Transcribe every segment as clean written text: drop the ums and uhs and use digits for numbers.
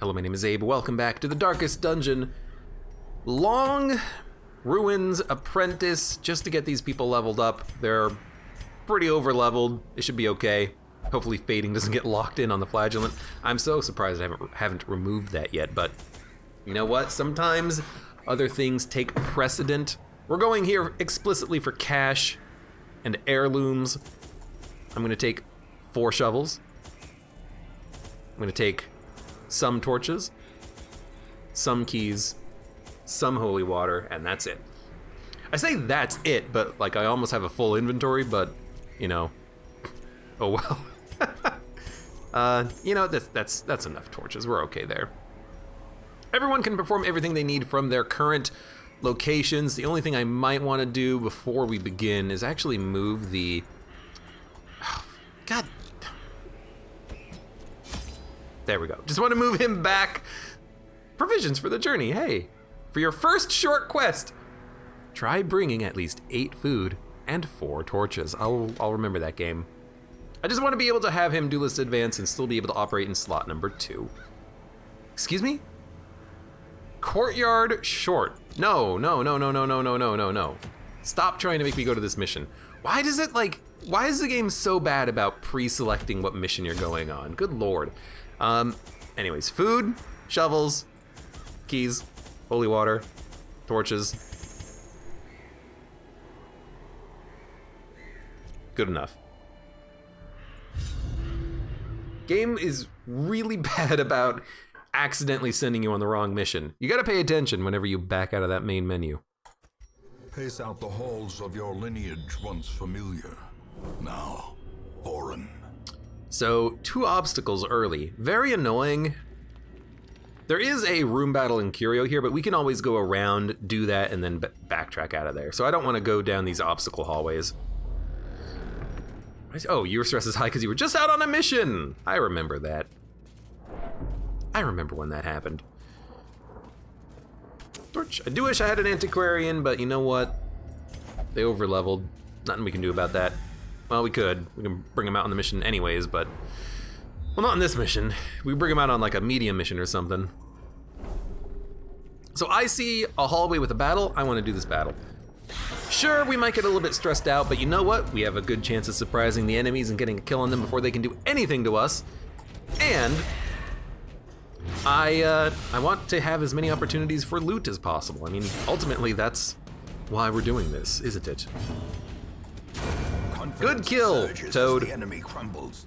Hello, my name is Abe. Welcome back to the darkest dungeon. Long Ruins Apprentice, just to get these people leveled up. They're pretty over-leveled. It should be okay. Hopefully fading doesn't get locked in on the flagellant. I'm so surprised I haven't removed that yet, but you know what? Sometimes other things take precedent. We're going here explicitly for cash and heirlooms. I'm gonna take 4 shovels. I'm gonna take some torches, some keys, some holy water, and that's it. I say that's it, but like I almost have a full inventory, but you know, oh well. You know, that's enough torches. We're okay there. Everyone can perform everything they need from their current locations. The only thing I might want to do before we begin is actually move the... Oh, God. There we go. Just want to move him back. Provisions for the journey. Hey, for your first short quest, try bringing at least 8 food and 4 torches. I'll remember that game. I just want to be able to have him duelist advance and still be able to operate in slot number 2. Excuse me? Courtyard short. No. Stop trying to make me go to this mission. Why is the game so bad about pre-selecting what mission you're going on? Good lord. Anyways, food, shovels, keys, holy water, torches. Good enough. Game is really bad about accidentally sending you on the wrong mission. You gotta pay attention whenever you back out of that main menu. Pace out the halls of your lineage once familiar, now foreign. So, 2 obstacles early. Very annoying. There is a room battle in Curio here, but we can always go around, do that, and then backtrack out of there. So I don't want to go down these obstacle hallways. Oh, your stress is high because you were just out on a mission! I remember that. I remember when that happened. Torch. I do wish I had an antiquarian, but you know what? They over-leveled. Nothing we can do about that. Well, we could. We can bring them out on the mission anyways, but... Well, not on this mission. We bring them out on like a medium mission or something. So I see a hallway with a battle. I want to do this battle. Sure, we might get a little bit stressed out, but you know what? We have a good chance of surprising the enemies and getting a kill on them before they can do anything to us. And... I want to have as many opportunities for loot as possible. I mean, ultimately, that's why we're doing this, isn't it? Good kill, Toad. The enemy crumbles.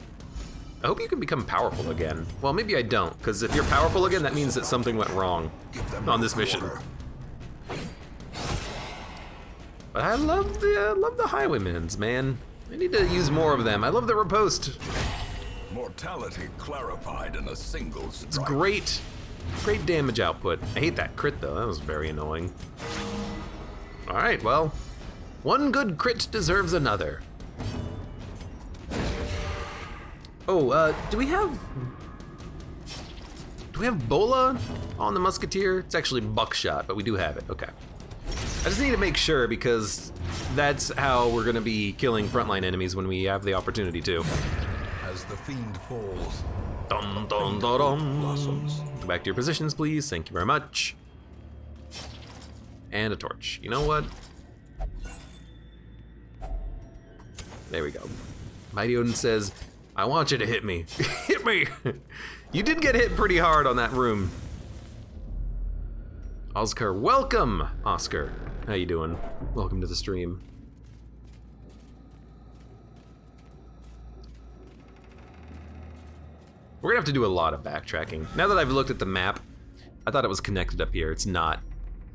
I hope you can become powerful again. Well, maybe I don't, because if you're powerful again, that means that something went wrong on this mission. But I love the highwaymans, man. I need to use more of them. I love the riposte. Mortality clarified in a single strike. It's great damage output. I hate that crit though, that was very annoying. All right, well, one good crit deserves another. Oh, do we have Bola on the Musketeer? It's actually buckshot, but we do have it, okay. I just need to make sure because that's how we're gonna be killing frontline enemies when we have the opportunity to. As the fiend falls, Dun, dun, dun, dun. blossoms. Go back to your positions, please. Thank you very much. And a torch. You know what? There we go. Mighty Odin says, I want you to hit me. Hit me! You did get hit pretty hard on that room. Oscar, welcome, Oscar. How you doing? Welcome to the stream. We're gonna have to do a lot of backtracking. Now that I've looked at the map, I thought it was connected up here. It's not.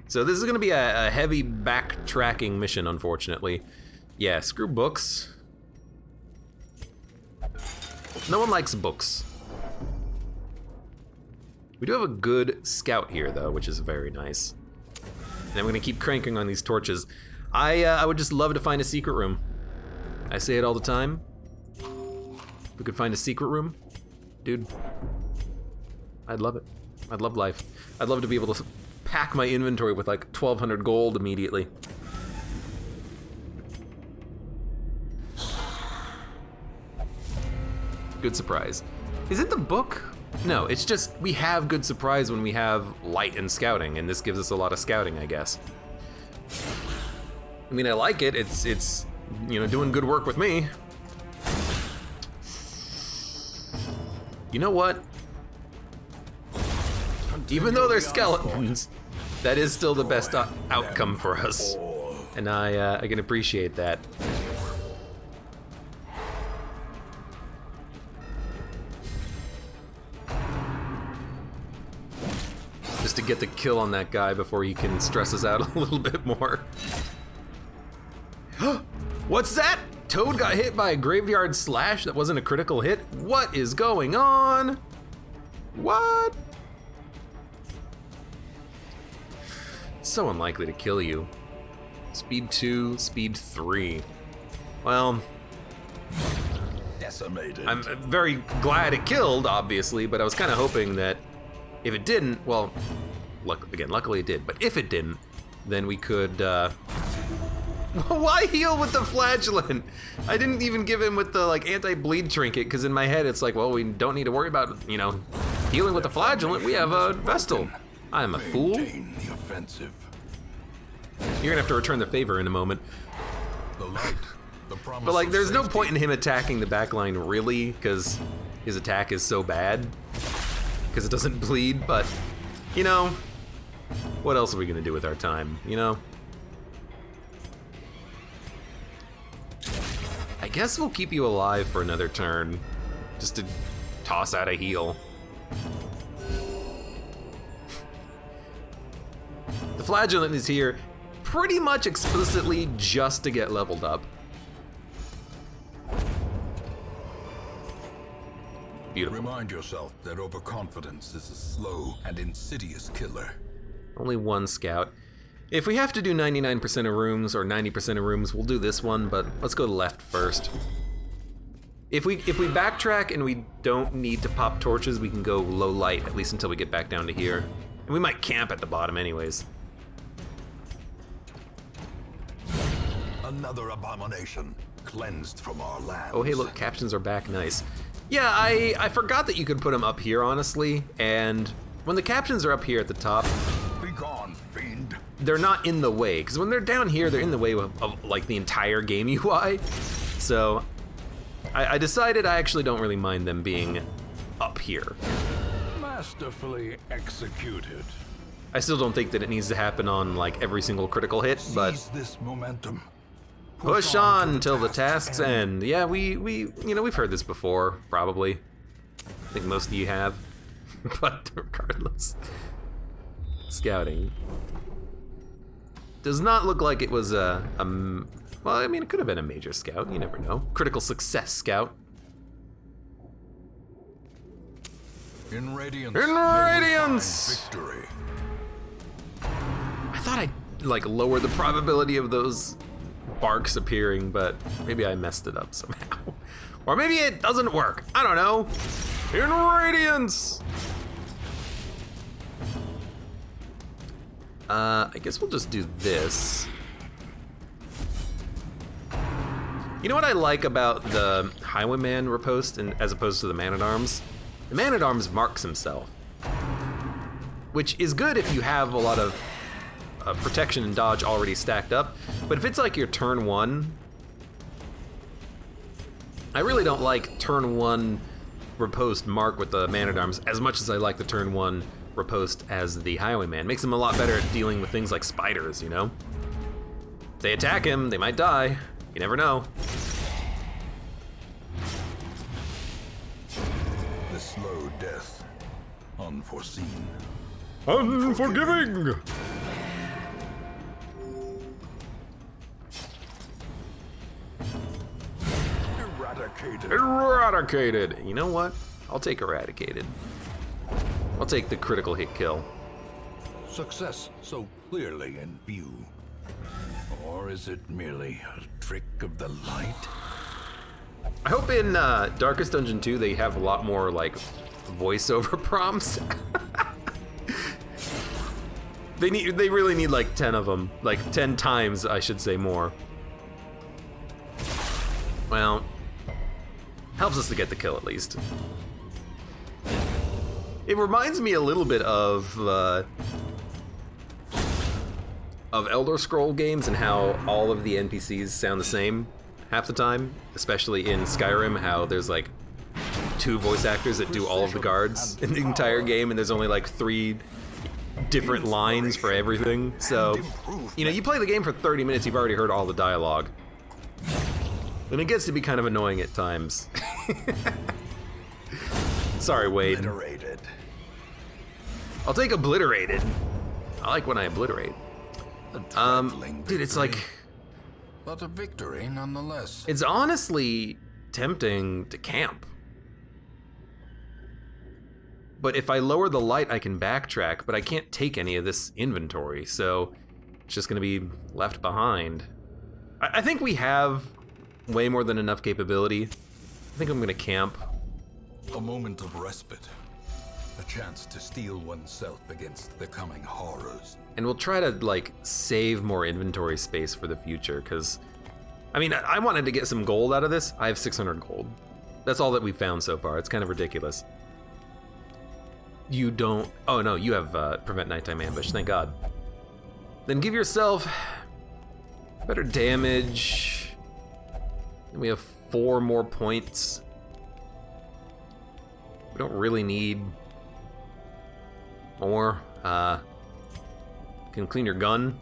So this is gonna be a heavy backtracking mission, unfortunately. Yeah, screw books. No one likes books. We do have a good scout here, though, which is very nice. And I'm gonna keep cranking on these torches. I would just love to find a secret room. I say it all the time. If we could find a secret room, dude, I'd love it. I'd love life. I'd love to be able to pack my inventory with like 1,200 gold immediately. Good surprise. Is it the book? No, it's just we have good surprise when we have light and scouting, and this gives us a lot of scouting, I guess. I mean, I like it. It's you know, doing good work with me. You know what? Even though they're skeletons, that is still the best outcome for us, and I can appreciate that. Just to get the kill on that guy before he can stress us out a little bit more. What's that? Toad got hit by a graveyard slash that wasn't a critical hit? What is going on? What? It's so unlikely to kill you. Speed 2, speed 3. Well, Decimated. I'm very glad it killed, obviously, but I was kind of hoping that if it didn't, well, luckily it did, but if it didn't, then we could, why heal with the flagellant? I didn't even give him with the, like, anti-bleed trinket, because in my head it's like, well, we don't need to worry about, you know, healing with the flagellant, we have a Vestal. I am a fool. Maintain the offensive. You're gonna have to return the favor in a moment. The light, the promise But, like, of there's no safety. point in him attacking the backline, really, because his attack is so bad. Because it doesn't bleed, but, you know, what else are we gonna do with our time, you know? I guess we'll keep you alive for another turn, just to toss out a heal. The flagellant is here pretty much explicitly just to get leveled up. Beautiful. Remind yourself that overconfidence is a slow and insidious killer. Only one scout. If we have to do 99% of rooms or 90% of rooms, we'll do this one, but let's go left first. If we backtrack and we don't need to pop torches, we can go low light, at least until we get back down to here. And we might camp at the bottom anyways. Another abomination cleansed from our lands. Oh hey, look, captions are back, nice. Yeah, I forgot that you could put them up here, honestly, and when the captions are up here at the top, Be gone, fiend. they're not in the way, because when they're down here, they're in the way of like the entire game UI. So I decided I actually don't really mind them being up here. Masterfully executed. I still don't think that it needs to happen on like every single critical hit, but Seize this momentum. push on till the tasks end. Yeah, you know, we've heard this before, probably. I think most of you have, but regardless. Scouting. Does not look like it was well, I mean, it could have been a major scout, you never know. Critical success scout. In radiance. In may we radiance! find victory. I thought I'd like lower the probability of those barks appearing, but maybe I messed it up somehow. Or maybe it doesn't work. I don't know. In radiance! I guess we'll just do this. You know what I like about the Highwayman riposte as opposed to the Man-at-Arms? The Man-at-Arms marks himself, which is good if you have a lot of protection and dodge already stacked up, but if it's like your turn one, I really don't like turn one riposte mark with the Man-at-Arms as much as I like the turn one riposte as the Highwayman. Makes him a lot better at dealing with things like spiders, you know? If they attack him, they might die. You never know. The slow death. Unforeseen. Unforgiving! Eradicated. Eradicated! You know what? I'll take eradicated. I'll take the critical hit kill. Success so clearly in view. Or is it merely a trick of the light? I hope in Darkest Dungeon 2 they have a lot more like voiceover prompts. They really need like 10 of them, like 10 times I should say more. Well, helps us to get the kill at least. It reminds me a little bit of Elder Scroll games and how all of the NPCs sound the same half the time, especially in Skyrim, how there's like 2 voice actors that do all of the guards in the entire game, and there's only like 3 different lines for everything. So, you know, you play the game for 30 minutes, you've already heard all the dialogue. And it gets to be kind of annoying at times. Sorry, Wade. Obliterated. I'll take obliterated. I like when I obliterate. Dude, it's like... But a victory nonetheless. It's honestly tempting to camp. But if I lower the light, I can backtrack, but I can't take any of this inventory, so it's just gonna be left behind. I think we have way more than enough capability. I think I'm gonna camp. A moment of respite. A chance to steel oneself against the coming horrors. And we'll try to, like, save more inventory space for the future, because, I mean, I wanted to get some gold out of this. I have 600 gold. That's all that we've found so far. It's kind of ridiculous. You don't... Oh, no, you have prevent nighttime ambush. Thank God. Then give yourself better damage. And we have 4 more points. We don't really need more. Can clean your gun.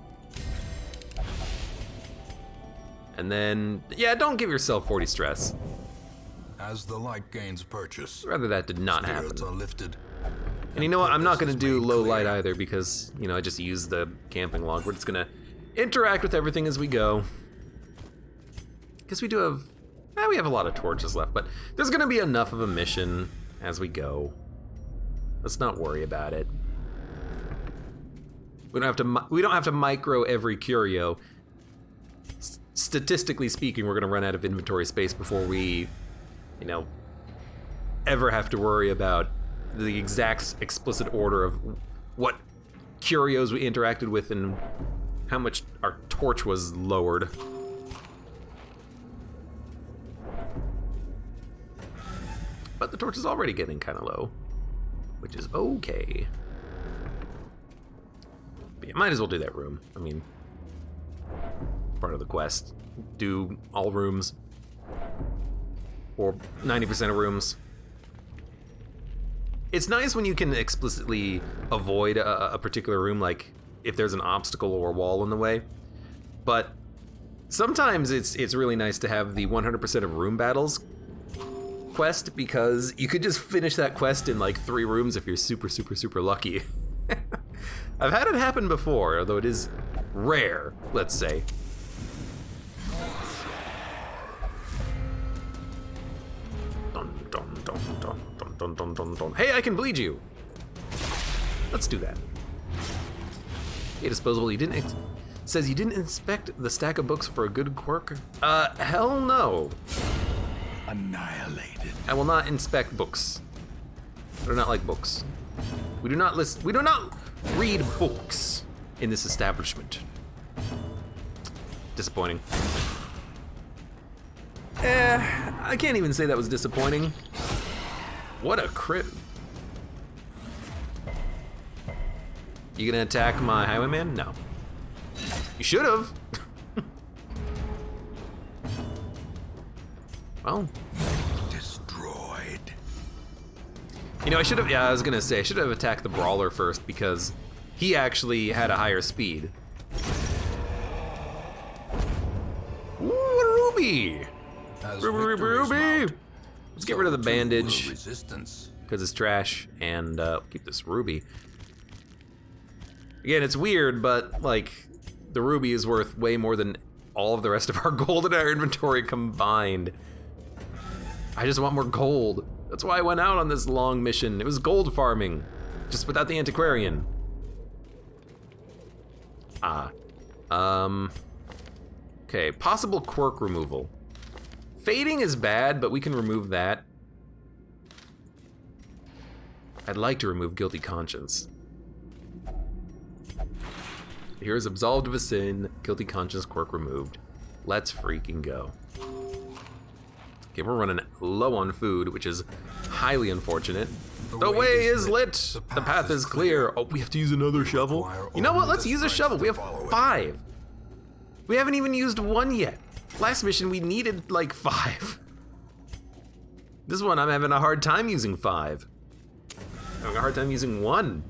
And then, yeah, don't give yourself 40 stress. As the light gains purchase, Rather that did not spirits happen. are lifted. And you know what? I'm not going to do low light clear. either because, you know, I just use the camping log. We're just going to interact with everything as we go. Because we do have... we have a lot of torches left, but there's going to be enough of a mission as we go. Let's not worry about it. We don't have to micro every curio. Statistically speaking, we're going to run out of inventory space before we, you know, ever have to worry about the exact explicit order of what curios we interacted with and how much our torch was lowered. But the torch is already getting kind of low, which is okay. But yeah, might as well do that room. I mean, part of the quest. Do all rooms. Or 90% of rooms. It's nice when you can explicitly avoid a particular room, like if there's an obstacle or a wall in the way. But sometimes it's really nice to have the 100% of room battles quest, because you could just finish that quest in like 3 rooms if you're super, super, super lucky. I've had it happen before, although it is rare, let's say. Dun, dun, dun, dun, dun, dun, dun, dun, dun. Hey, I can bleed you! Let's do that. Hey, disposable, you didn't... says you didn't inspect the stack of books for a good quirk? Hell no. Annihilated. I will not inspect books. I do not like books. We do not read books in this establishment. Disappointing. I can't even say that was disappointing. What a crit. You gonna attack my highwayman? No. You should have. Well. Destroyed. You know, I should have, I was gonna say, I should have attacked the brawler first because he actually had a higher speed. Ooh, a ruby! As Ruby, victories ruby! mount, Let's get rid of the bandage so too will resistance. because it's trash, and keep this ruby. Again, it's weird, but like, the ruby is worth way more than all of the rest of our gold in our inventory combined. I just want more gold. That's why I went out on this long mission. It was gold farming, just without the antiquarian. Okay, possible quirk removal. Fading is bad, but we can remove that. I'd like to remove guilty conscience. Here is absolved of a sin, guilty conscience quirk removed. Let's freaking go. Okay, we're running low on food, which is highly unfortunate. The way is lit. The path is clear. Oh, we have to use another shovel. You know what? Let's use a shovel. We have 5. We haven't even used 1 yet. Last mission we needed like 5. This one I'm having a hard time using 5. Having a hard time using 1.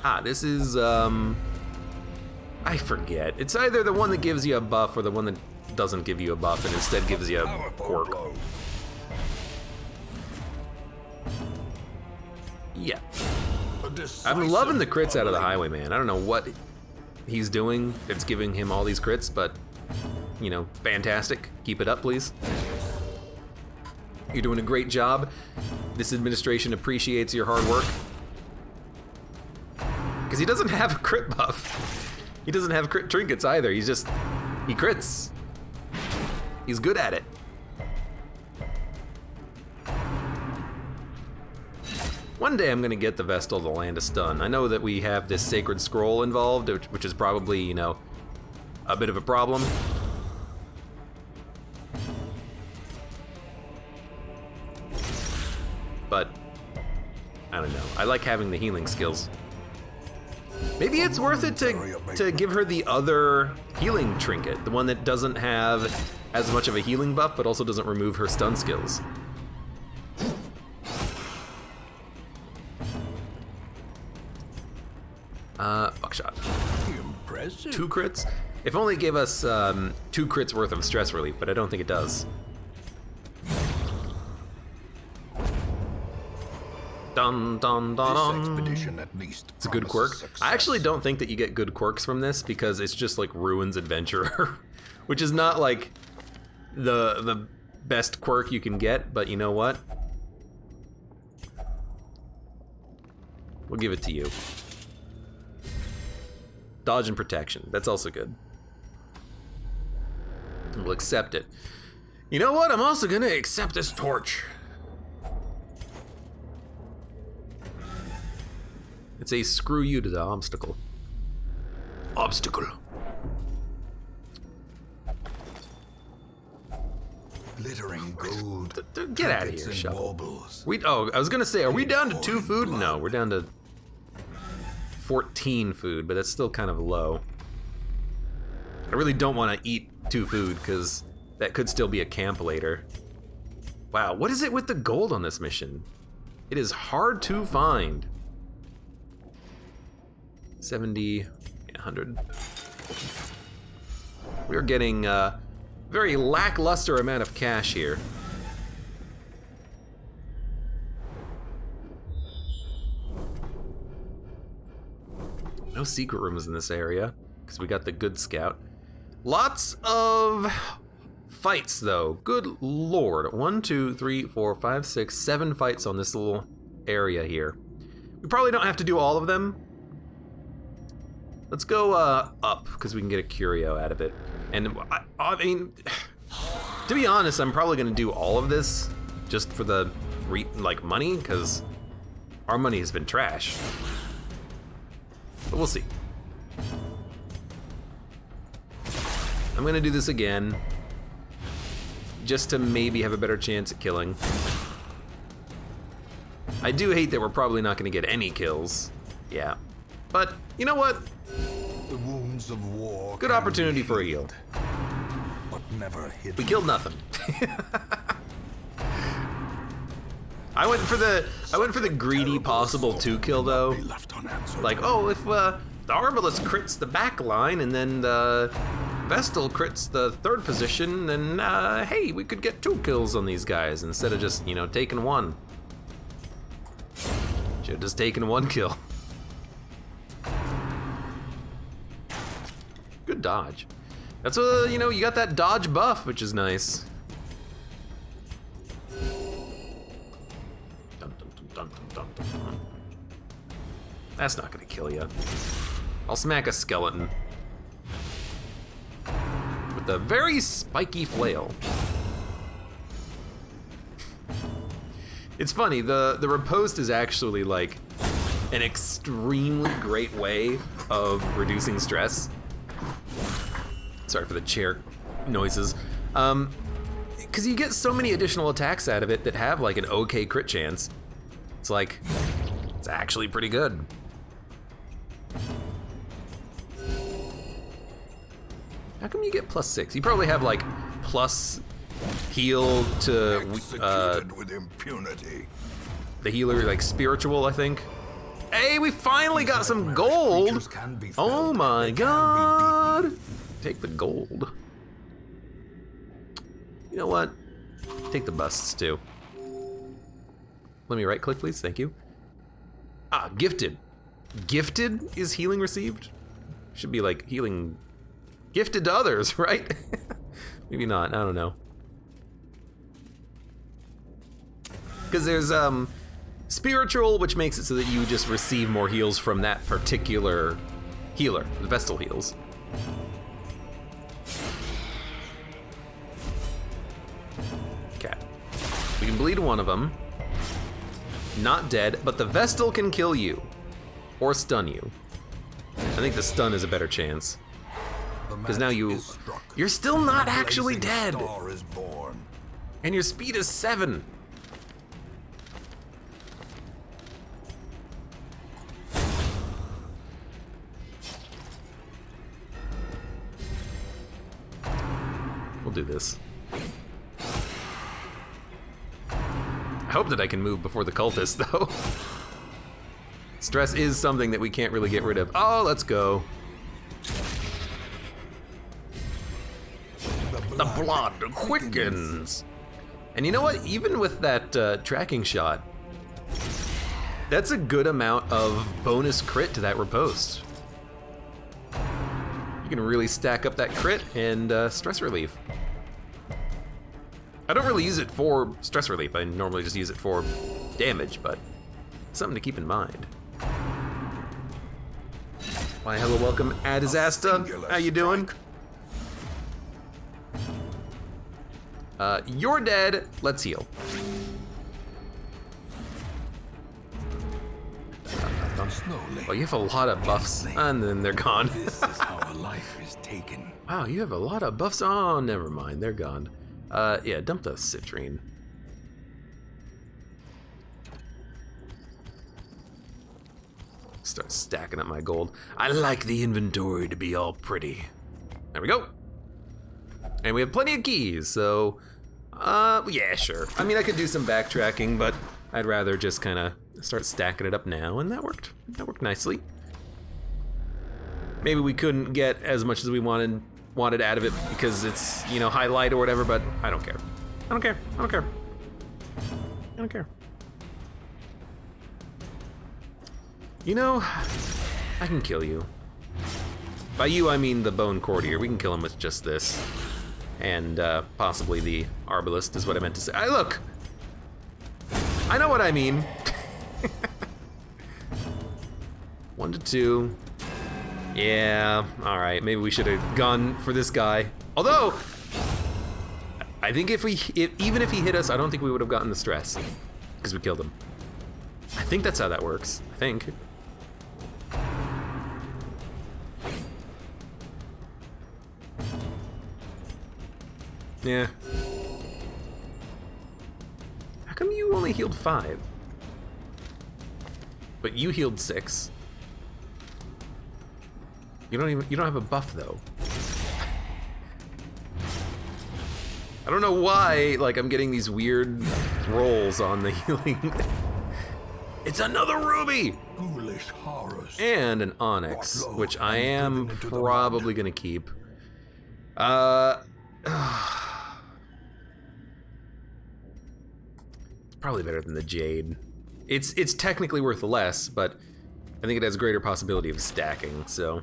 Ah, this is I forget. It's either the one that gives you a buff or the one that doesn't give you a buff and instead gives you a quirk. Yeah. I'm loving the crits out of the Highwayman. I don't know what he's doing that's giving him all these crits, but, you know, fantastic. Keep it up, please. You're doing a great job. This administration appreciates your hard work. Because he doesn't have a crit buff. He doesn't have crit trinkets either. He crits. He's good at it. One day I'm gonna get the Vestal to land a stun. I know that we have this sacred scroll involved, which is probably, you know, a bit of a problem. But, I don't know. I like having the healing skills. Maybe it's worth it to give her the other healing trinket, the one that doesn't have as much of a healing buff, but also doesn't remove her stun skills. Buckshot. Impressive. 2 crits? If only it gave us 2 crits worth of stress relief, but I don't think it does. Dun dun dun dun. This expedition at least It's a good quirk. I actually don't think that you get good quirks from this because it's just like Ruins Adventurer, which is not like the best quirk you can get, but you know what? We'll give it to you. Dodge and protection. That's also good. We'll accept it. You know what? I'm also gonna accept this torch. It's a screw you to the obstacle. Obstacle. Glittering gold. Get out of here, shovel. I was gonna say, are we down to 2 food? No, we're down to 14 food, but that's still kind of low. I really don't want to eat 2 food because that could still be a camp later. Wow, what is it with the gold on this mission? It is hard to find. 70, 100. We're getting a very lackluster amount of cash here. No secret rooms in this area, because we got the good scout. Lots of fights, though. Good lord. 1, 2, 3, 4, 5, 6, 7 fights on this little area here. We probably don't have to do all of them. Let's go up, because we can get a curio out of it. And I mean, to be honest, I'm probably gonna do all of this just for the money, because our money has been trash. But we'll see. I'm gonna do this again, just to maybe have a better chance at killing. I do hate that we're probably not gonna get any kills. Yeah. But, you know what? The wounds of war. Good opportunity for a heal. But never hidden. We killed nothing. I went for the greedy possible 2 kill though. Left unanswered. Like, oh, if the Arbalest crits the back line and then the Vestal crits the 3rd position, then hey, we could get 2 kills on these guys instead of just, you know, taking 1. Should have just taken 1 kill. Good dodge. That's you know, you got that dodge buff, which is nice. Dun, dun, dun, dun, dun, dun. That's not gonna kill you. I'll smack a skeleton with a very spiky flail. It's funny, the riposte is actually like an extremely great way of reducing stress. Sorry for the chair noises. because you get so many additional attacks out of it that have like an okay crit chance. It's like, it's actually pretty good. How come you get +6? You probably have like plus heal to Executed with impunity. the healer, like spiritual, I think. Hey, we finally got some gold! Oh my god! Take the gold. You know what? Take the busts too. Let me right click, please. Thank you. Ah, gifted. Gifted is healing received? Should be like healing gifted to others, right? Maybe not, I don't know. Because there's spiritual, which makes it so that you just receive more heals from that particular healer, the Vestal heals. Okay. We can bleed one of them. Not dead, but the Vestal can kill you. Or stun you. I think the stun is a better chance. Because now you're still not actually dead. And your speed is 7. We'll do this. I hope that I can move before the cultist, though. Stress is something that we can't really get rid of. Oh, let's go. The blood quickens. And you know what? Even with that tracking shot, that's a good amount of bonus crit to that riposte. You can really stack up that crit and stress relief. I don't really use it for stress relief. I normally just use it for damage, but something to keep in mind. Why, hello, welcome, Adizasta. How you doing? You're dead. Let's heal. Oh, you have a lot of buffs, and then they're gone. This is how a life is taken. Wow, you have a lot of buffs. Oh, never mind, they're gone. Yeah, dump the citrine. Start stacking up my gold. I like the inventory to be all pretty. There we go. And we have plenty of keys, so, yeah, sure. I mean, I could do some backtracking, but I'd rather just kind of start stacking it up now, and that worked. That worked nicely. Maybe we couldn't get as much as we wanted out of it because it's, you know, highlight or whatever, but I don't care. I don't care. I don't care. I don't care. You know, I can kill you. By you, I mean the bone courtier. We can kill him with just this. And possibly the arbalist is what I meant to say. Look! I know what I mean. 1 to 2. Yeah, all right. Maybe we should have gone for this guy. Although, I think even if he hit us, I don't think we would have gotten the stress because we killed him. I think that's how that works. I think. Yeah. How come you only healed 5? But you healed 6. You don't have a buff though. I don't know why, like, I'm getting these weird rolls on the healing. It's another ruby! Foolish horrors. And an onyx, which I am probably gonna keep. It's probably better than the jade. It's technically worth less, but I think it has greater possibility of stacking, so.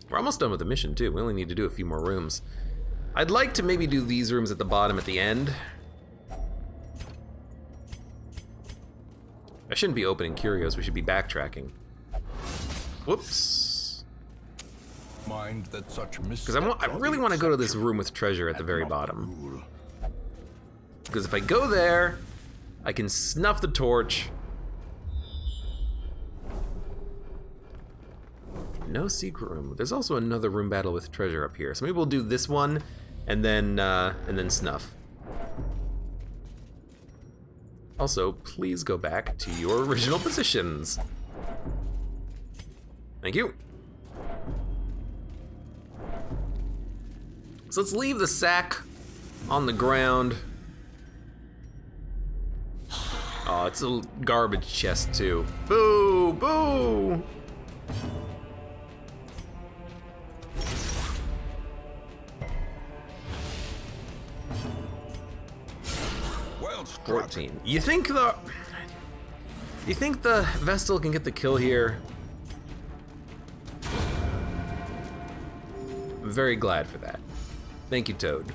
We're almost done with the mission too. We only need to do a few more rooms. I'd like to maybe do these rooms at the bottom at the end. I shouldn't be opening curios, we should be backtracking. Whoops. Mind that such Because I really want to go to this room with treasure at the very bottom. Because if I go there, I can snuff the torch. no secret room. There's also another room battle with treasure up here. So maybe we'll do this one and then snuff. Also, please go back to your original positions. Thank you. So let's leave the sack on the ground. Oh, it's a garbage chest too. Boo, boo. Well struck. 14. You think the Vestal can get the kill here? I'm very glad for that. Thank you, Toad.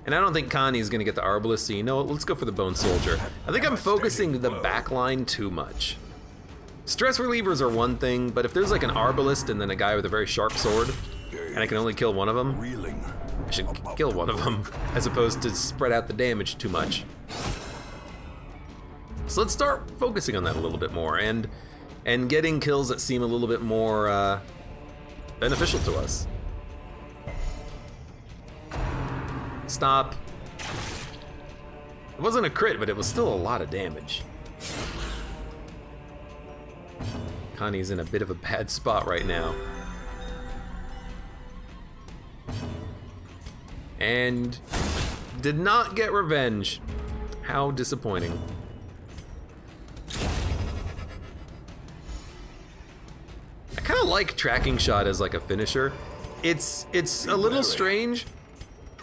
And I don't think Connie's gonna get the Arbalest, so you know what, let's go for the Bone Soldier. I think I'm focusing the back line too much. Stress relievers are one thing, but if there's like an Arbalest and then a guy with a very sharp sword, and I can only kill one of them, I should kill one of them, as opposed to spread out the damage too much. So let's start focusing on that a little bit more, and getting kills that seem a little bit more beneficial to us. Stop. It wasn't a crit, but it was still a lot of damage. Connie's in a bit of a bad spot right now. And did not get revenge. How disappointing. I kind of like tracking shot as like a finisher. It's a little strange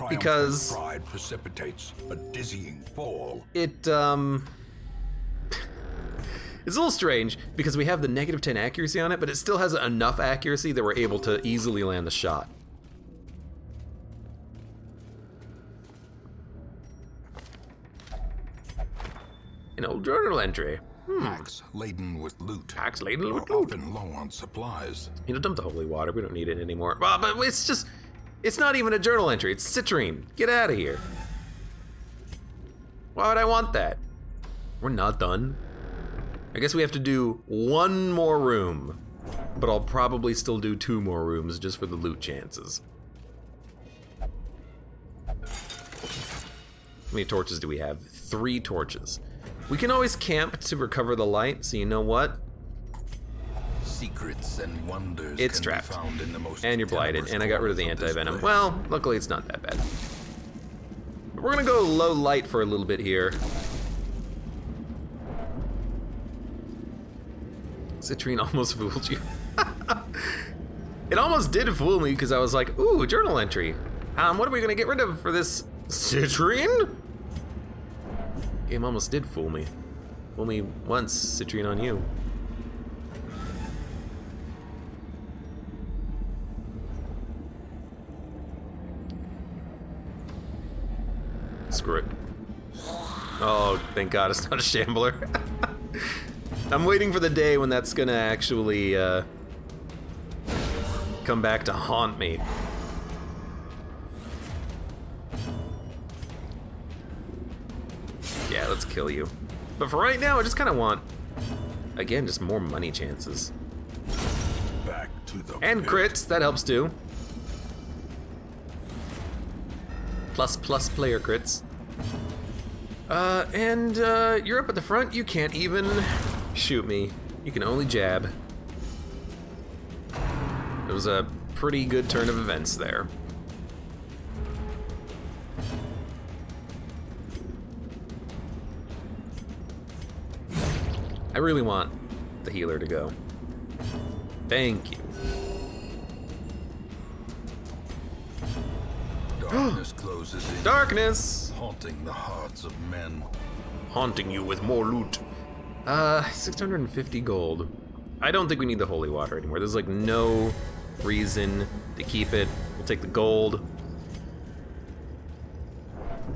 because pride precipitates a dizzying fall. it's a little strange because we have the -10 accuracy on it, but it still has enough accuracy that we're able to easily land the shot. An old journal entry. Packs laden with loot. Packs laden with We're loot. often low on supplies. You know, dump the holy water. We don't need it anymore. Well, but it's not even a journal entry. It's citrine. Get out of here. Why would I want that? We're not done. I guess we have to do one more room, but I'll probably still do 2 more rooms just for the loot chances. How many torches do we have? 3 torches. We can always camp to recover the light, so you know what? Secrets and wonders It's can trapped. be found in the most And you're blighted, tenebrous and I got rid of the corners this anti-venom. place. Well, luckily it's not that bad. But we're gonna go low light for a little bit here. Citrine almost fooled you. It almost did fool me because I was like, ooh, journal entry. What are we gonna get rid of for this citrine? Game almost did fool me. Fool me once, citrine on you. Screw it. Oh, thank God it's not a shambler. I'm waiting for the day when that's gonna actually come back to haunt me. Yeah, let's kill you. But for right now, I just kind of want, again, just more money chances. Back to the And pit. crits, that helps too. Plus player crits. And you're up at the front, you can't even shoot me. You can only jab. It was a pretty good turn of events there. I really want the healer to go. Thank you. Darkness closes in, Darkness! haunting the hearts of men. Haunting you with more loot. 650 gold. I don't think we need the holy water anymore. There's like no reason to keep it. We'll take the gold.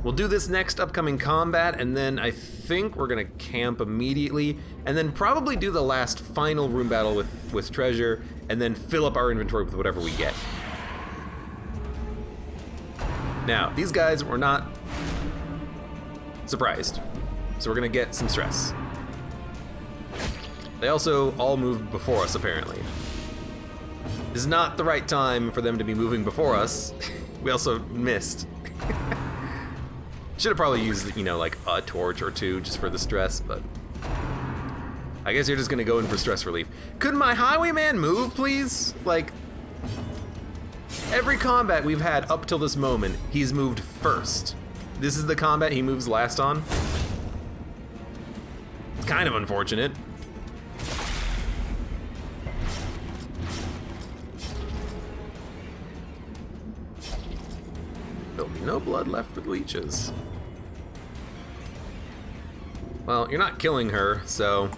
We'll do this next upcoming combat, and then I think we're gonna camp immediately, and then probably do the last final room battle with treasure, and then fill up our inventory with whatever we get. Now, these guys were not surprised, so we're gonna get some stress. They also all moved before us, apparently. This is not the right time for them to be moving before us. We also missed. Should have probably used, you know, like a torch or two just for the stress, but I guess you're just gonna go in for stress relief. Could my highwayman move, please? Like, every combat we've had up till this moment, he's moved first. This is the combat he moves last on. It's kind of unfortunate. There'll be no blood left for the leeches. Well, you're not killing her, so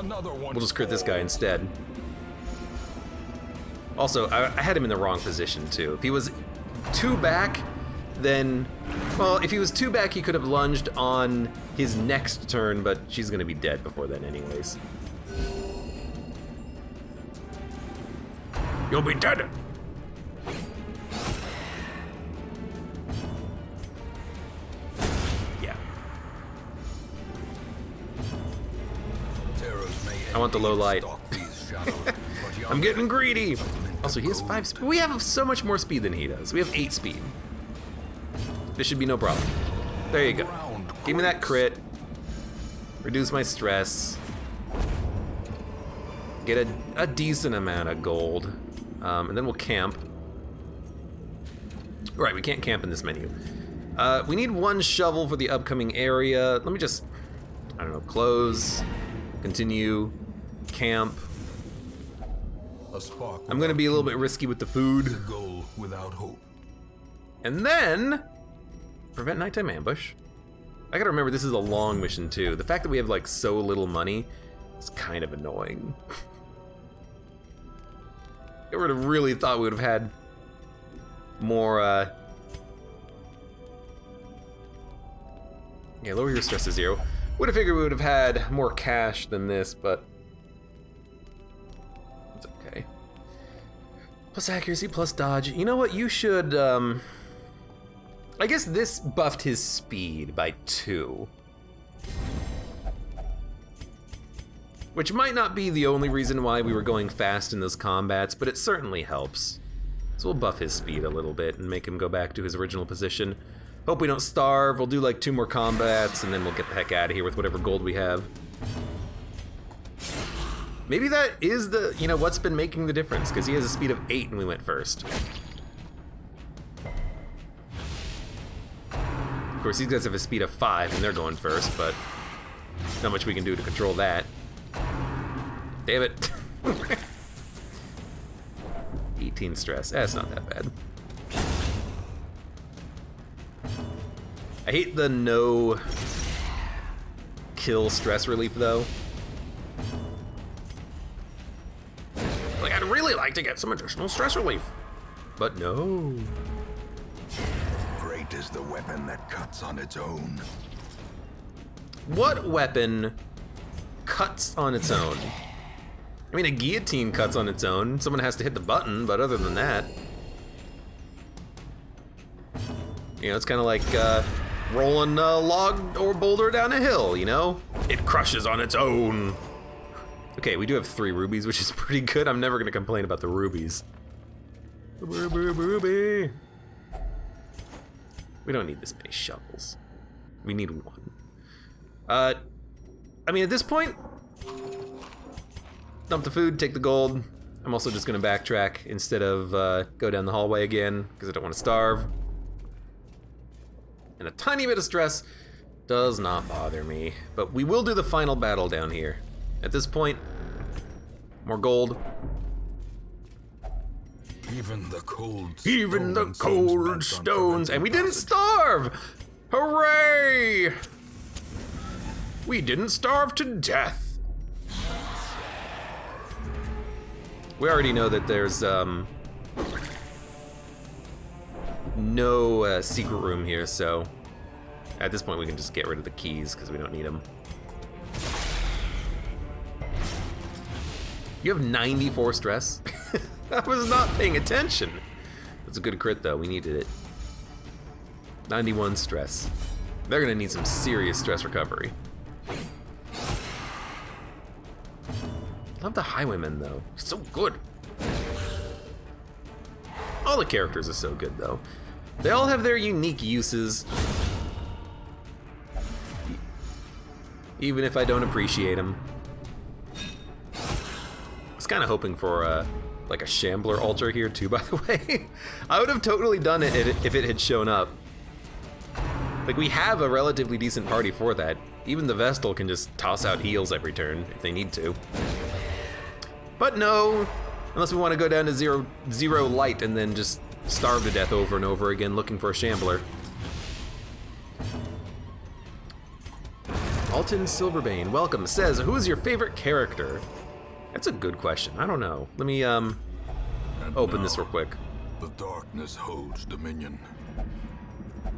we'll just crit this guy instead. Also, I had him in the wrong position too. If he was 2 back, then, well, if he was 2 back, he could have lunged on his next turn, but she's gonna be dead before then anyways. You'll be dead! Yeah. I want the low light. I'm getting greedy! Also, he has 5 speed. We have so much more speed than he does. We have 8 speed. This should be no problem. There you go. Give me that crit. Reduce my stress. Get a decent amount of gold. And then we'll camp. Right, we can't camp in this menu. We need 1 shovel for the upcoming area. Let me just, I don't know, close, continue, camp. I'm gonna be a little bit risky with the food. The goal without hope. And then, prevent nighttime ambush. I gotta remember this is a long mission too. The fact that we have like so little money is kind of annoying. I would have really thought we would have had more, yeah, lower your stress to 0. Would have figured we would have had more cash than this, but it's okay. Plus accuracy, plus dodge. You know what, you should, I guess this buffed his speed by 2. Which might not be the only reason why we were going fast in those combats, but it certainly helps. So we'll buff his speed a little bit and make him go back to his original position. Hope we don't starve. We'll do like 2 more combats and then we'll get the heck out of here with whatever gold we have. Maybe that is the, you know, what's been making the difference, because he has a speed of 8 and we went first. Of course, these guys have a speed of 5 and they're going first, but not much we can do to control that. Damn it. 18 stress. That's not that bad. I hate the no kill stress relief though. Like, I'd really like to get some additional stress relief, but no. Great is the weapon that cuts on its own. What weapon cuts on its own? I mean, a guillotine cuts on its own. Someone has to hit the button, but other than that, you know, it's kind of like rolling a log or boulder down a hill, you know? It crushes on its own. Okay, we do have 3 rubies, which is pretty good. I'm never gonna complain about the rubies. Ruby. We don't need this many shovels. We need 1. I mean, at this point, dump the food, take the gold. I'm also just gonna backtrack instead of go down the hallway again, because I don't want to starve. And a tiny bit of stress does not bother me, but we will do the final battle down here. At this point, more gold. Even the cold stones, and we didn't starve! Hooray! We didn't starve to death. We already know that there's no secret room here, so at this point we can just get rid of the keys because we don't need them. You have 94 stress? I was not paying attention. That's a good crit though, we needed it. 91 stress. They're gonna need some serious stress recovery. Love the Highwayman, though. He's so good. All the characters are so good, though. They all have their unique uses. Even if I don't appreciate them. I was kind of hoping for like a Shambler altar here too, by the way. I would have totally done it if it had shown up. Like, we have a relatively decent party for that. Even the Vestal can just toss out heals every turn if they need to. But no, unless we want to go down to zero light and then just starve to death over and over again looking for a Shambler. Alton Silverbane, welcome, says, who is your favorite character? That's a good question. I don't know. Let me open this real quick. The darkness holds dominion.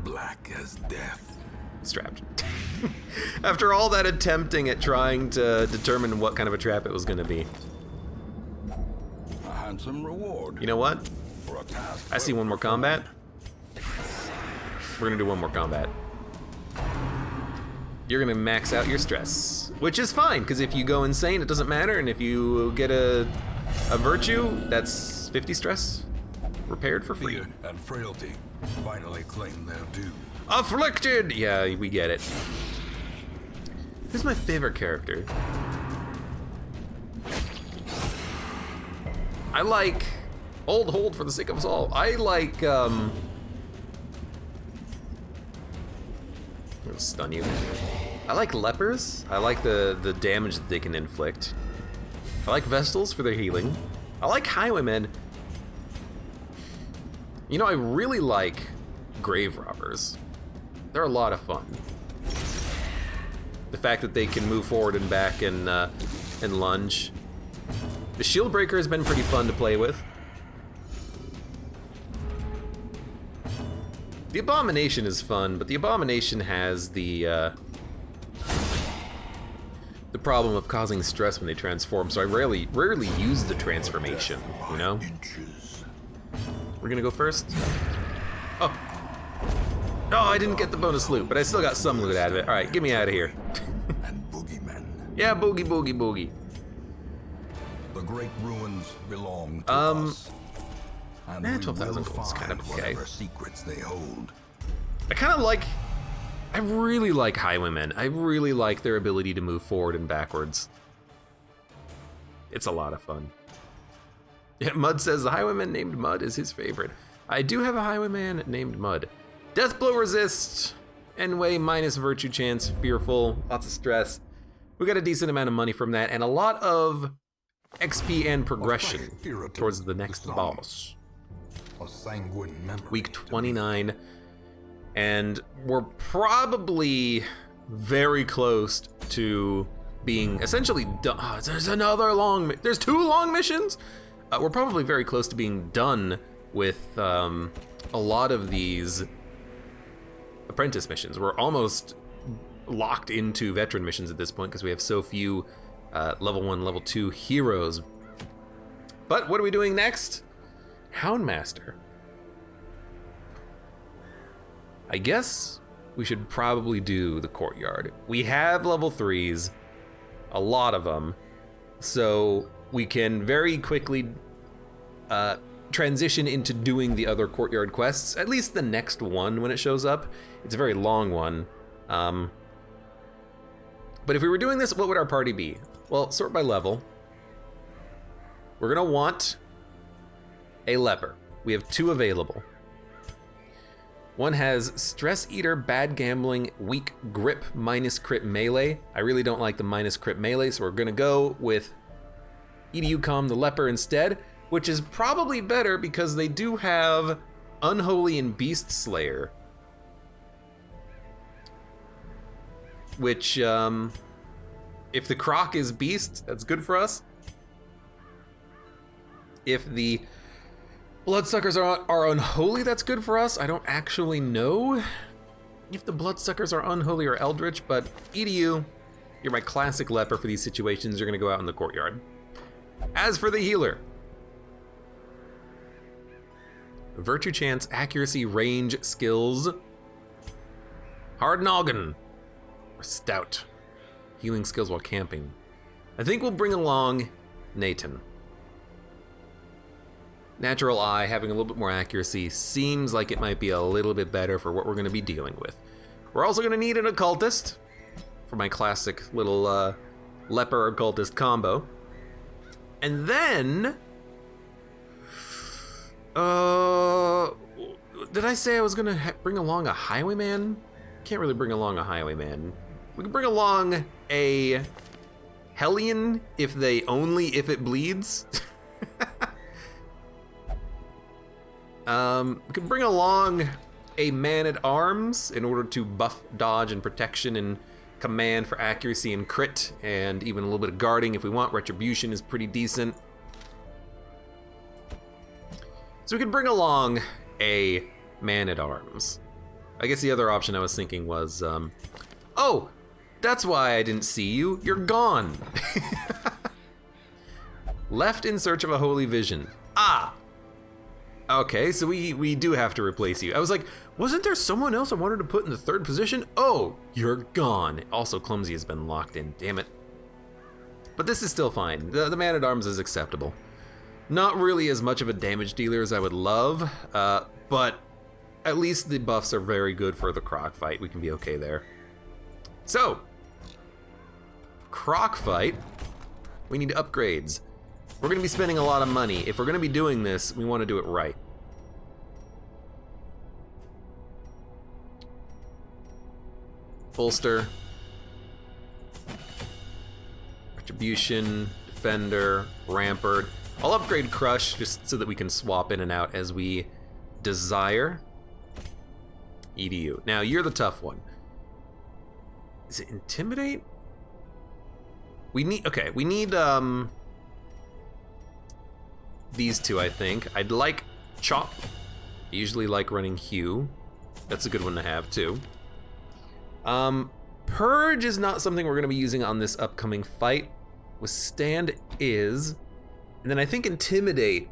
Black as death. Strapped. After all that attempting at trying to determine what kind of a trap it was going to be. A handsome reward. You know what? For a task I see one more combat. We're going to do one more combat. You're going to max out your stress, which is fine, because if you go insane, it doesn't matter, and if you get a virtue, that's 50 stress repaired for free. Fear and frailty finally claim their due. Afflicted! Yeah, we get it. Who's my favorite character? I like... Hold for the sake of us all. I like, I'm gonna stun you. I like lepers. I like the damage that they can inflict. I like Vestals for their healing. I like Highwaymen. You know, I really like Grave Robbers. They're a lot of fun. The fact that they can move forward and back and lunge. The Shield Breaker has been pretty fun to play with. The Abomination is fun, but the Abomination has the problem of causing stress when they transform, so I rarely use the transformation, you know? We're gonna go first? Oh. No, I didn't get the bonus loot, but I still got some loot out of it. Alright, get me out of here. And boogeymen. Yeah, boogie. The great ruins belong to us. And we 12,000 will gold's kind of find okay. whatever secrets they hold. I really like Highwaymen. I really like their ability to move forward and backwards. It's a lot of fun. Yeah, Mud says the Highwayman named Mud is his favorite. I do have a Highwayman named Mud. Death blow resist, N-way minus virtue chance, fearful, lots of stress. We got a decent amount of money from that, and a lot of XP and progression towards the next boss. A sanguine memory. Week 29, and we're probably very close to being essentially done. Oh, there's 2 long missions? We're probably very close to being done with a lot of these apprentice missions. We're almost locked into veteran missions at this point because we have so few level 1, level 2 heroes. But what are we doing next? Houndmaster. I guess we should probably do the courtyard. We have level 3s, a lot of them, so we can very quickly transition into doing the other courtyard quests, at least the next one when it shows up. It's a very long one. But if we were doing this, what would our party be? Well, sort by level. We're gonna want a leper. We have 2 available. One has Stress Eater, Bad Gambling, Weak Grip, minus crit melee. I really don't like the minus crit melee, so we're gonna go with EDUCOM the leper instead, which is probably better because they do have Unholy and Beast Slayer. Which, if the Croc is Beast, that's good for us. If the Bloodsuckers are unholy, that's good for us. I don't actually know if the Bloodsuckers are unholy or eldritch, but EDU, you're my classic leper for these situations. You're gonna go out in the courtyard. As for the healer, Virtue Chance, Accuracy, Range, Skills, Hard Noggin, or Stout. Healing skills while camping. I think we'll bring along Nathan. Natural Eye, having a little bit more accuracy, seems like it might be a little bit better for what we're going to be dealing with. We're also going to need an Occultist for my classic little Leper Occultist combo. And then... did I say I was going to bring along a Highwayman? Can't really bring along a Highwayman. We can bring along a Hellion if it bleeds. We can bring along a Man-at-Arms in order to buff dodge and protection and command for accuracy and crit, and even a little bit of guarding if we want. Retribution is pretty decent. So we could bring along a Man-at-Arms. I guess the other option I was thinking was, oh, that's why I didn't see you. You're gone. Left in search of a holy vision. Ah! Okay, so we do have to replace you. I was like, wasn't there someone else I wanted to put in the third position? Oh, you're gone. Also, Clumsy has been locked in, damn it. But this is still fine. The Man-at-Arms is acceptable. Not really as much of a damage dealer as I would love, but at least the buffs are very good for the Croc fight. We can be okay there. So, Croc fight, we need upgrades. We're going to be spending a lot of money. If we're going to be doing this, we want to do it right. Bolster. Retribution, Defender, Rampart. I'll upgrade Crush just so that we can swap in and out as we desire. EDU. Now, you're the tough one. Is it Intimidate? We need these two, I think. I'd like Chop. I usually like running Hue. That's a good one to have, too. Purge is not something we're going to be using on this upcoming fight. Withstand is. And then I think Intimidate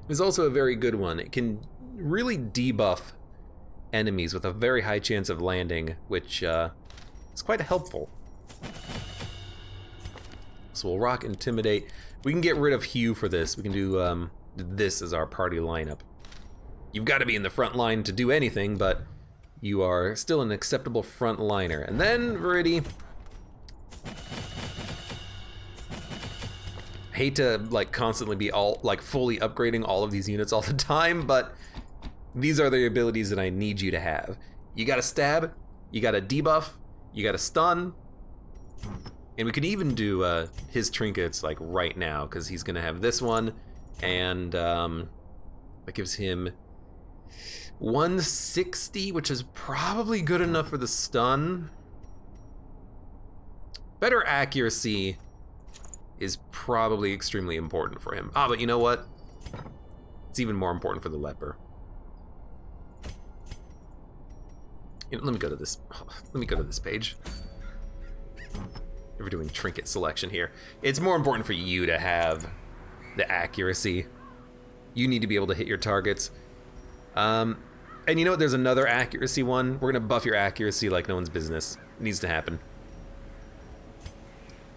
is also a very good one. It can really debuff enemies with a very high chance of landing, which is quite helpful. So we'll rock Intimidate. We can get rid of Hue for this. We can do this as our party lineup. You've got to be in the front line to do anything, but you are still an acceptable front liner. And then Viridi. Hate to like constantly be fully upgrading all of these units all the time, but these are the abilities that I need you to have. You got to stab, you got to debuff, you got to stun. And we could even do his trinkets like right now, because he's gonna have this one, and that gives him 160, which is probably good enough for the stun. Better accuracy is probably extremely important for him. Ah, but you know what? It's even more important for the leper. You know, let me go to this page. We're doing trinket selection here. It's more important for you to have the accuracy. You need to be able to hit your targets. And you know what? There's another accuracy one. We're gonna buff your accuracy like no one's business. It needs to happen.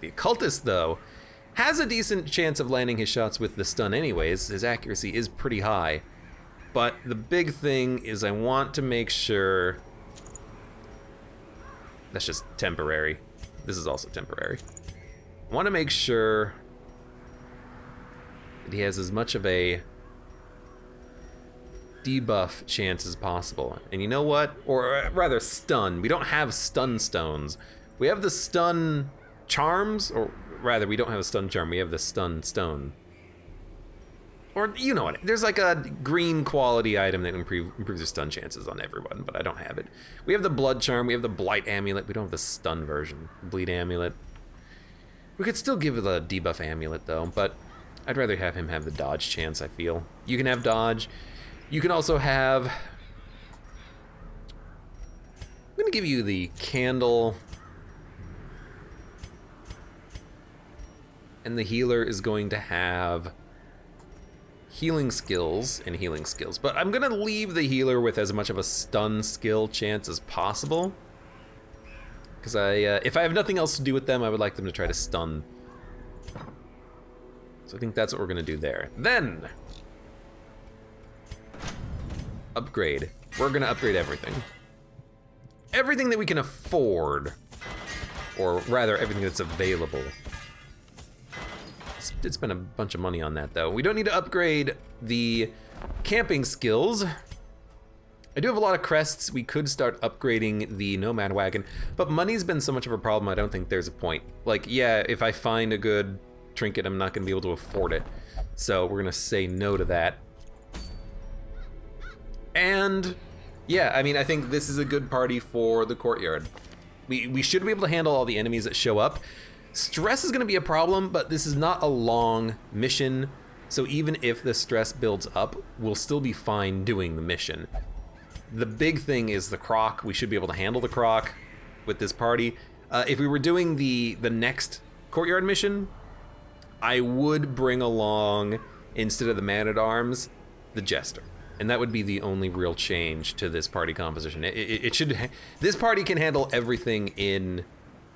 The Occultist, though, has a decent chance of landing his shots with the stun anyways. His accuracy is pretty high. But the big thing is I want to make sure... That's just temporary. This is also temporary. I want to make sure that he has as much of a debuff chance as possible. And you know what? Or rather stun. We don't have stun stones. We have the stun charms, or rather we don't have a stun charm, we have the stun stone. Or you know what, there's like a green quality item that improves your stun chances on everyone, but I don't have it. We have the blood charm, we have the blight amulet, we don't have the stun version. Bleed amulet. We could still give it a debuff amulet though, but I'd rather have him have the dodge chance, I feel. You can have dodge. You can also have... I'm gonna give you the candle. And the healer is going to have healing skills and healing skills. But I'm gonna leave the healer with as much of a stun skill chance as possible. Because if I have nothing else to do with them, I would like them to try to stun. So I think that's what we're gonna do there. Then, upgrade. We're gonna upgrade everything. Everything that we can afford, or rather everything that's available. Did spend a bunch of money on that though. We don't need to upgrade the camping skills. I do have a lot of crests. We could start upgrading the nomad wagon, but money's been so much of a problem, I don't think there's a point. Like, yeah, if I find a good trinket, I'm not gonna be able to afford it. So we're gonna say no to that. And yeah, I mean, I think this is a good party for the courtyard. We should be able to handle all the enemies that show up. Stress is gonna be a problem, but this is not a long mission. So even if the stress builds up, we'll still be fine doing the mission. The big thing is the croc. We should be able to handle the croc with this party. If we were doing the next courtyard mission, I would bring along, instead of the man-at-arms, the jester. And that would be the only real change to this party composition. This party can handle everything in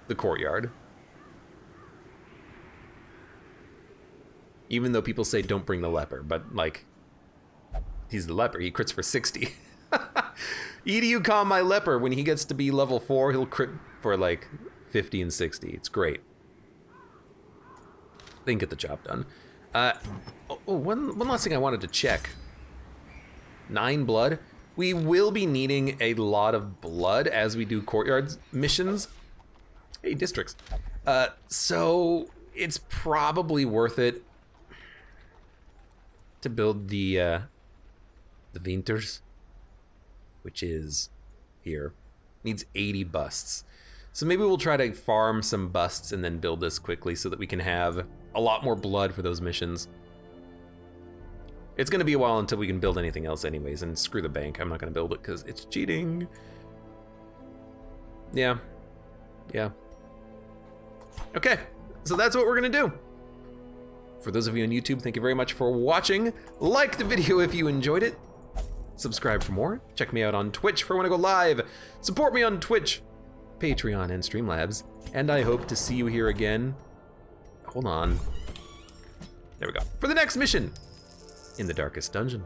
the courtyard. Even though people say don't bring the leper, but like, he's the leper, he crits for 60. EDU calm my leper, when he gets to be level 4, he'll crit for like 50 and 60. It's great. They can get the job done. One last thing I wanted to check. 9 blood. We will be needing a lot of blood as we do courtyard missions. Hey, districts. So it's probably worth it to build the Winters, which is here. Needs 80 busts. So maybe we'll try to farm some busts and then build this quickly so that we can have a lot more blood for those missions. It's gonna be a while until we can build anything else anyways, and screw the bank. I'm not gonna build it because it's cheating. Yeah. Okay, so that's what we're gonna do. For those of you on YouTube, thank you very much for watching. Like the video if you enjoyed it. Subscribe for more. Check me out on Twitch for when I go live. Support me on Twitch, Patreon, and Streamlabs. And I hope to see you here again. Hold on. There we go. For the next mission in the Darkest Dungeon.